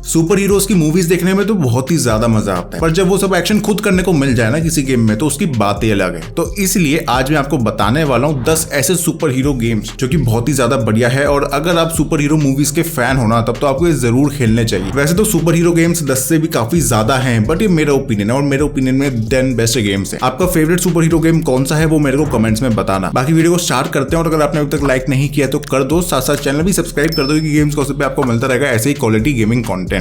Super heroes की movies देखने में तो बहुत ही ज्यादा मजा आता है, पर जब वो सब एक्शन खुद करने को मिल जाए ना किसी गेम में तो उसकी बात ही अलग है। तो इसलिए आज मैं आपको बताने वाला हूँ 10 ऐसे सुपर हीरो गेम्स जो कि बहुत ही ज्यादा बढ़िया है, और अगर आप सुपर हीरो मूवीज के फैन हो ना तब तो आपको ये जरूर खेलने चाहिए। वैसे तो सुपर हीरो गेम्स 10 से भी काफी ज्यादा हैं, बट ये मेरा ओपिनियन है और मेरे ओपिनियन में 10 बेस्ट गेम्स है। आपका फेवरेट सुपर हीरो गेम कौन सा है वो मेरे को कमेंट्स में बताना। बाकी वीडियो को स्टार्ट करते हैं, और अगर आपने अभी तक लाइक नहीं किया तो कर दो, साथ साथ चैनल भी सब्सक्राइब कर दो कि गेम्स गॉसिप पे आपको मिलता रहेगा ऐसे ही क्वालिटी गेमिंग कंटेंट।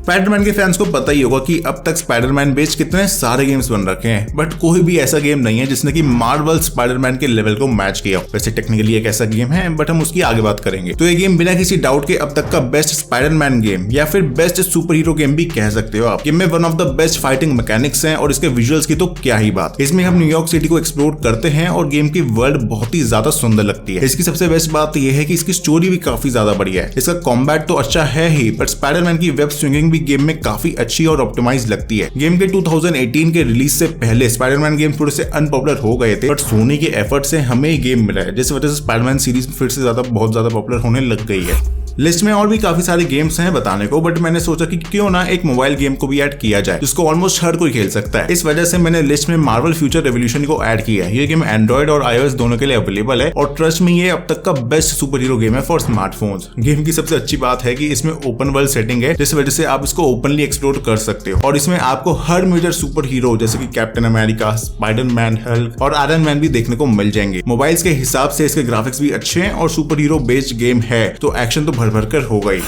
स्पाइडरमैन के फैंस को पता ही होगा कि अब तक स्पाइडरमैन बेस्ड कितने सारे गेम्स बन रखे हैं, बट कोई भी ऐसा गेम नहीं है जिसने कि मार्वल स्पाइडरमैन के लेवल को मैच किया। वैसे टेक्निकली एक ऐसा गेम है, बट हम उसकी आगे बात करेंगे। तो ये गेम बिना किसी डाउट के अब तक का बेस्ट स्पाइडरमैन गेम या फिर बेस्ट सुपर हीरो गेम भी कह सकते हो आप। गेम में one of the best fighting mechanics हैं, और इसके विजुअल्स की तो क्या ही बात। इसमें हम न्यूयॉर्क सिटी को एक्सप्लोर करते हैं और गेम की वर्ल्ड बहुत ही ज्यादा सुंदर लगती है। इसकी सबसे बेस्ट बात यह है कि इसकी स्टोरी भी काफी ज्यादा बढ़िया है। इसका कॉम्बैट तो अच्छा है ही, बट स्पाइडरमैन की वेब स्विंगिंग भी गेम में काफी अच्छी और ऑप्टिमाइज लगती है। गेम के 2018 के रिलीज से पहले स्पाइडरमैन गेम थोड़े से अनपॉपुलर हो गए थे, बट सोनी के एफर्ट से हमें ये गेम मिला है, जिस वजह से स्पाइडरमैन सीरीज फिर से बहुत ज्यादा पॉपुलर होने लग गई है। लिस्ट में और भी काफी सारे गेम्स हैं बताने को, बट मैंने सोचा कि क्यों ना एक मोबाइल गेम को भी ऐड किया जाए जिसको ऑलमोस्ट हर कोई खेल सकता है। इस वजह से मैंने लिस्ट में मार्वल फ्यूचर रेवोल्यूशन को ऐड किया है। ये गेम एंड्रॉइड और iOS दोनों के लिए अवेलेबल है, और ट्रस्ट में ये अब तक का बेस्ट सुपर हीरो गेम है फॉर स्मार्टफोन्स। गेम की सबसे अच्छी बात है कि इसमें ओपन वर्ल्ड सेटिंग है, जिस वजह से आप इसको ओपनली एक्सप्लोर कर सकते हो, और इसमें आपको हर मेजर सुपर हीरो जैसे कि कैप्टन अमेरिका, स्पाइडरमैन, हल्क और आयरन मैन भी देखने को मिल जाएंगे। मोबाइल्स के हिसाब से इसके ग्राफिक्स भी अच्छे हैं, और सुपर हीरो बेस्ड गेम है तो एक्शन तो भर भर कर होगा ही।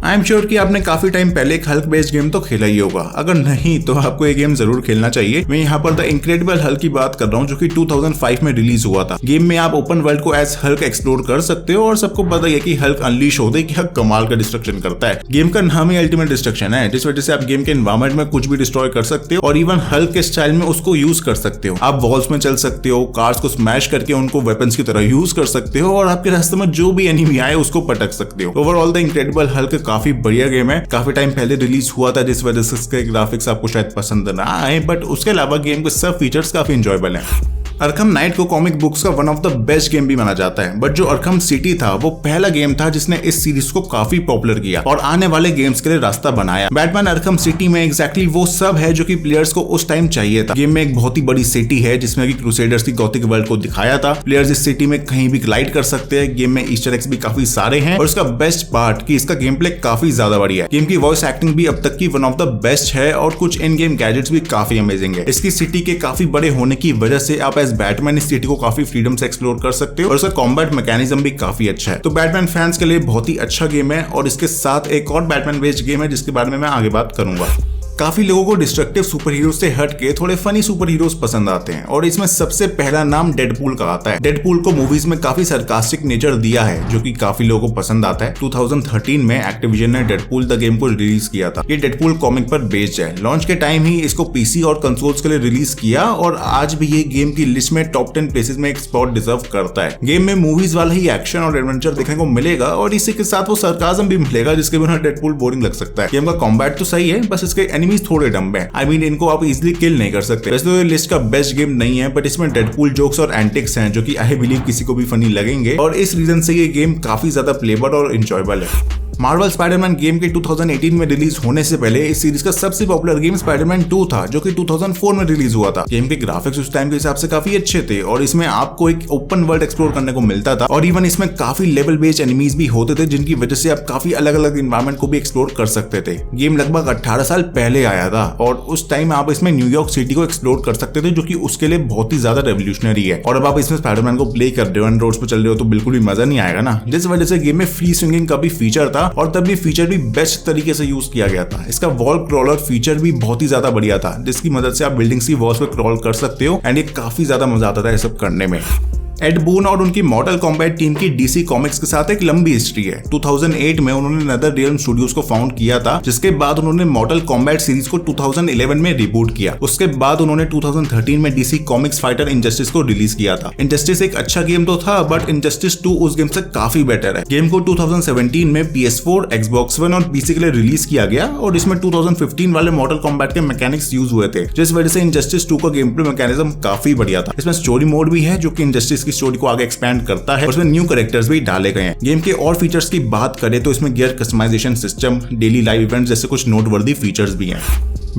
आई एम श्योर कि आपने काफी टाइम पहले एक हल्क बेस्ड गेम तो खेला ही होगा। अगर नहीं तो आपको ये गेम जरूर खेलना चाहिए। मैं यहाँ पर द इनक्रेडिबल हल्क की बात कर रहा हूँ, जो कि 2005 में रिलीज हुआ था। गेम में आप ओपन वर्ल्ड को एज हल्क एक्सप्लोर कर सकते हो, और सबको पता है कि हल्क अनलीश होते कि हल्क कमाल का डिस्ट्रक्शन करता है। गेम का नाम ही अल्टीमेट डिस्ट्रक्शन है, जिस वजह से आप गेम के एनवायरमेंट में कुछ भी डिस्ट्रॉय कर सकते हो, और इवन हल्क के स्टाइल में उसको यूज कर सकते हो। आप वॉल्स में चल सकते हो, कार्स को स्मैश करके उनको वेपन्स की तरह यूज कर सकते हो, और आपके रास्ते में जो भी एनिमी आए उसको पटक सकते हो। ओवरऑल द इनक्रेडिबल हल्क काफी बढ़िया गेम है। काफी टाइम पहले रिलीज हुआ था, जिस वजह से इसके ग्राफिक्स आपको शायद पसंद ना आए, बट उसके अलावा गेम के सब फीचर्स काफी एंजॉयबल हैं। अरखम नाइट को कॉमिक बुक्स का one of the best game भी माना जाता है, बट जो अरखम सिटी था वो पहला गेम था जिसने इस सीरीज को काफी पॉपुलर किया और आने वाले गेम्स के लिए रास्ता बनाया। बैटमैन अरखम सिटी में एग्जैक्टली वो सब है जो कि प्लेयर्स को उस टाइम चाहिए था। गेम में एक बहुत ही बड़ी सिटी है जिसमें कि क्रूसेडर्स की गॉथिक वर्ल्ड को दिखाया था। प्लेयर्स इस सिटी में कहीं भी ग्लाइड कर सकते हैं। गेम में ईस्टर एग्स भी काफी सारे हैं, और इसका बेस्ट पार्ट कि इसका गेम प्ले काफी ज्यादा बढ़िया है। गेम की वॉइस एक्टिंग भी अब तक की वन ऑफ द बेस्ट है, और कुछ इन गेम गैजेट्स भी काफी अमेजिंग है। इसकी सिटी के काफी बड़े होने की वजह से आप एज बैटमैन इस को काफी फ्रीडम से एक्सप्लोर कर सकते हो, और इसका कॉम्बैट मैकेनिज्म भी काफी अच्छा है। तो बैटमैन फैंस के लिए बहुत ही अच्छा गेम है, और इसके साथ एक और बैटमैन बेस्ड गेम है जिसके बारे में मैं आगे बात करूंगा। काफी लोगों को डिस्ट्रक्टिव सुपर हीरो से हट के थोड़े फनी सुपर हीरोज पसंद आते हैं, और इसमें सबसे पहला नाम डेडपूल का आता है। डेडपूल को मूवीज में काफी सरकास्टिक नेचर दिया है, जो कि काफी लोगों को पसंद आता है। 2013 में एक्टिविजन ने डेडपूल द गेम को रिलीज किया था। ये डेडपूल कॉमिक पर बेस्ड है। लॉन्च के टाइम ही इसको पीसी और कंसोल्स के लिए रिलीज किया, और आज भी ये गेम की लिस्ट में टॉप 10 प्लेसेस में एक स्पॉट डिजर्व करता है। गेम में मूवीज वाला ही एक्शन और एडवेंचर देखने को मिलेगा, और इसी के साथ वो सरकाज़म भी मिलेगा, जिसके बिना डेडपूल बोरिंग लग सकता है। गेम का कॉम्बैट तो सही है, बस इसके एनिमीज थोड़े डम्ब है। इनको आप इजीली किल नहीं कर सकते। वैसे तो ये लिस्ट का बेस्ट गेम नहीं है, बट इसमें डेडपूल जोक्स और एंटिक्स हैं जो कि आई बिलीव किसी को भी फनी लगेंगे, और इस रीजन से ये गेम काफी ज्यादा प्लेबल और एंजॉयबल है। मार्वल स्पाइडरमैन गेम के 2018 में रिलीज होने से पहले इस सीरीज का सबसे पॉपुलर गेम स्पाइडरमैन 2 था, जो कि 2004 में रिलीज हुआ था। गेम के ग्राफिक्स उस टाइम के हिसाब से काफी अच्छे थे, और इसमें आपको एक ओपन वर्ल्ड एक्सप्लोर करने को मिलता था, और इवन इसमें काफी लेवल बेस्ड एनिमीज भी होते थे, जिनकी वजह से आप काफी अलग अलग एनवायरनमेंट को भी एक्सप्लोर कर सकते थे। गेम लगभग 18 साल पहले आया था, और उस टाइम आप इसमें न्यूयॉर्क सिटी को एक्सप्लोर कर सकते थे, जो कि उसके लिए बहुत ही ज्यादा रेवोल्यूशनरी है। और अब आप इसमें स्पाइडरमैन को प्ले कर रहे हो, रोड्स पे चल रहे हो, तो बिल्कुल भी मजा नहीं आएगा ना। जिस वजह से गेम में फ्री स्विंगिंग का भी फीचर था, और तब भी फीचर भी बेस्ट तरीके से यूज किया गया था। इसका वॉल क्रॉलर फीचर भी बहुत ही ज्यादा बढ़िया था, जिसकी मदद से आप बिल्डिंग्स की वॉल्स पे क्रॉल कर सकते हो, एंड ये काफी ज्यादा मजा आता था ये सब करने में। एड बून और उनकी मॉर्टल कॉम्बैट टीम की डीसी कॉमिक्स के साथ एक लंबी हिस्ट्री है। 2008 में उन्होंने नेदर रियल्म स्टूडियोज को फाउंड किया था, जिसके बाद उन्होंने मॉर्टल कॉम्बैट सीरीज को 2011 में रिबूट किया। उसके बाद उन्होंने 2013 में डीसी कॉमिक्स फाइटर इनजस्टिस को रिलीज किया था। इनजस्टिस एक अच्छा गेम तो था, बट इनजस्टिस 2 उस गेम से काफी बेटर है। गेम को 2017 में PS4, Xbox One और PC के लिए रिलीज किया गया, और इसमें 2015 वाले मॉर्टल कॉम्बैट के मैकेनिक्स यूज हुए थे, जिस वजह से इनजस्टिस 2 का गेम प्ले मैकेनिज्म काफी बढ़िया था। इसमें स्टोरी मोड भी है जो कि इनजस्टिस इसकी स्टोरी को आगे एक्सपैंड करता है और उसमें न्यू कैरेक्टर्स भी डाले गए हैं। गेम के और फीचर्स की बात करें तो इसमें gear customization system, daily live events जैसे कुछ नोटवर्दी फीचर्स भी हैं।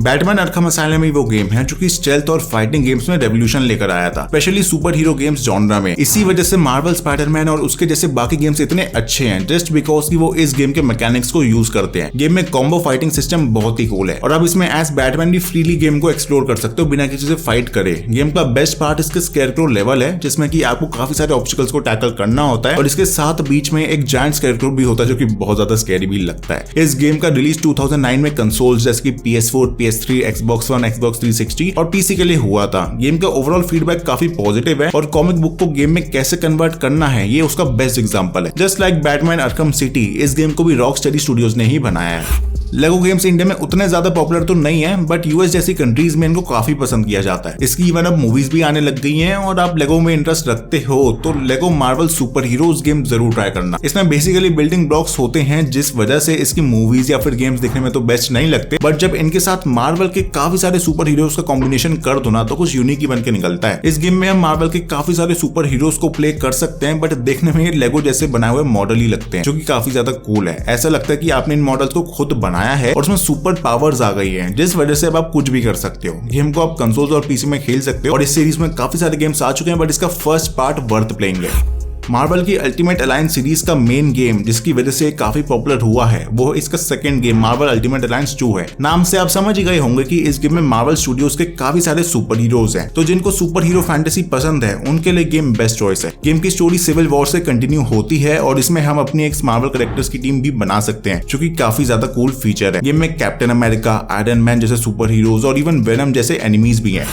बैटमैन अरखम असाइलम ही वो गेम है जो कि स्टेल्थ और फाइटिंग गेम्स में रेवोल्यूशन लेकर आया था, specially super hero games genre में। इसी वजह से मार्वल, स्पाइडरमैन और उसके जैसे बाकी गेम्स इतने अच्छे हैं जस्ट बिकॉज कि वो इस गेम के मैकेनिक्स को यूज करते हैं। गेम में कॉम्बो फाइटिंग सिस्टम बहुत ही कूल है और अब इसमें एज बैटमैन भी फ्रीली गेम को एक्सप्लोर कर सकते हो बिना किसी से फाइट करे। गेम का बेस्ट पार्ट इसके स्केयरक्रो लेवल है जिसमें कि आपको काफी सारे ऑब्स्टिकल्स को टैकल करना होता है और इसके साथ बीच में एक जायंट स्केयरक्रो भी होता है जो कि बहुत ज्यादा स्कैरी भी लगता है। इस गेम का रिलीज 2009 में कंसोल्स जैसे कि PS4, PS3, Xbox One, Xbox 360 और PC के लिए हुआ था। गेम का ओवरऑल फीडबैक काफी पॉजिटिव है और कॉमिक बुक को गेम में कैसे कन्वर्ट करना है ये उसका बेस्ट एग्जांपल है। जस्ट लाइक बैटमैन अरखम सिटी, इस गेम को भी रॉकस्टेडी स्टूडियोज ने ही बनाया है। लेगो गेम्स इंडिया में उतने ज्यादा पॉपुलर तो नहीं है बट यूएस जैसी कंट्रीज में इनको काफी पसंद किया जाता है। इसकी इवन अब मूवीज भी आने लग गई हैं और आप लेगो में इंटरेस्ट रखते हो तो लेगो मार्वल सुपर हीरोज गेम जरूर ट्राई करना। इसमें बेसिकली बिल्डिंग ब्लॉक्स होते हैं जिस वजह से इसकी मूवीज या फिर गेम्स देखने में तो बेस्ट नहीं लगते, बट जब इनके साथ मार्वल के काफी सारे सुपर हीरोज का कॉम्बिनेशन कर दो ना तो कुछ यूनिक ही बन के निकलता है। इस गेम में हम मार्वल के काफी सारे सुपर हीरोज को प्ले कर सकते हैं बट देखने में ये लेगो जैसे बनाए हुए मॉडल ही लगते हैं जो कि काफी ज्यादा कूल है। ऐसा लगता है कि आपने इन मॉडल्स को खुद बनाया है और उसमें सुपर पावर्स आ गई हैं जिस वजह से अब आप कुछ भी कर सकते हो। गेम को आप कंसोल्स और पीसी में खेल सकते हो और इस सीरीज में काफी सारे गेम्स आ चुके हैं बट इसका फर्स्ट पार्ट वर्थ प्लेइंग है। मार्वल की अल्टीमेट अलायंस सीरीज का मेन गेम जिसकी वजह से काफी पॉपुलर हुआ है वो इसका second game Marvel ultimate alliance 2 है। नाम से आप समझ ही गए होंगे कि इस गेम में मार्वल स्टूडियोज के काफी सारे सुपर हीरोज हैं, तो जिनको सुपर हीरो फैंटेसी पसंद है उनके लिए गेम बेस्ट चॉइस है। गेम की स्टोरी सिविल वॉर से कंटिन्यू होती है और इसमें हम अपनी एक मार्वल कैरेक्टर्स की टीम भी बना सकते हैं जो कि काफी ज्यादा कूल फीचर है। गेम में कैप्टन अमेरिका, आयरन मैन जैसे सुपर हीरोज और इवन वेनम जैसे एनिमीज भी हैं।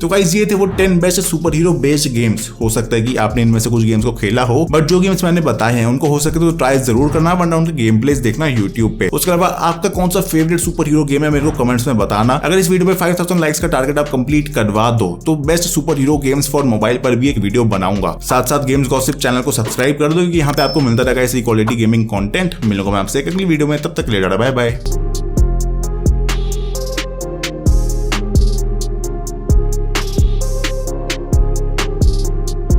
तो गाइस ये थे वो 10 best super hero based games. हो सकता है कि आपने इनमें से कुछ गेम्स को खेला हो बट जो गेम्स मैंने बताए हैं उनको हो सके तो ट्राई जरूर करना, वरना उनके गेम प्लेस देखना यूट्यूब पे। उसके अलावा आपका कौन सा फेवरेट सुपर हीरो गेम है मेरे को कमेंट्स में बताना। अगर इस वीडियो पे 5000 लाइक्स का टारगेट आप कंप्लीट करवा दो तो best super hero games for mobile पर भी एक वीडियो बनाऊंगा। साथ साथ गेम्स गॉसिप चैनल को सब्सक्राइब कर दो क्योंकि यहाँ पे आपको मिलता रहेगा ऐसी क्वालिटी गेमिंग कंटेंट। मिलूंगा मैं आपसे एक अगली वीडियो में, तब तक ले बाय बाय।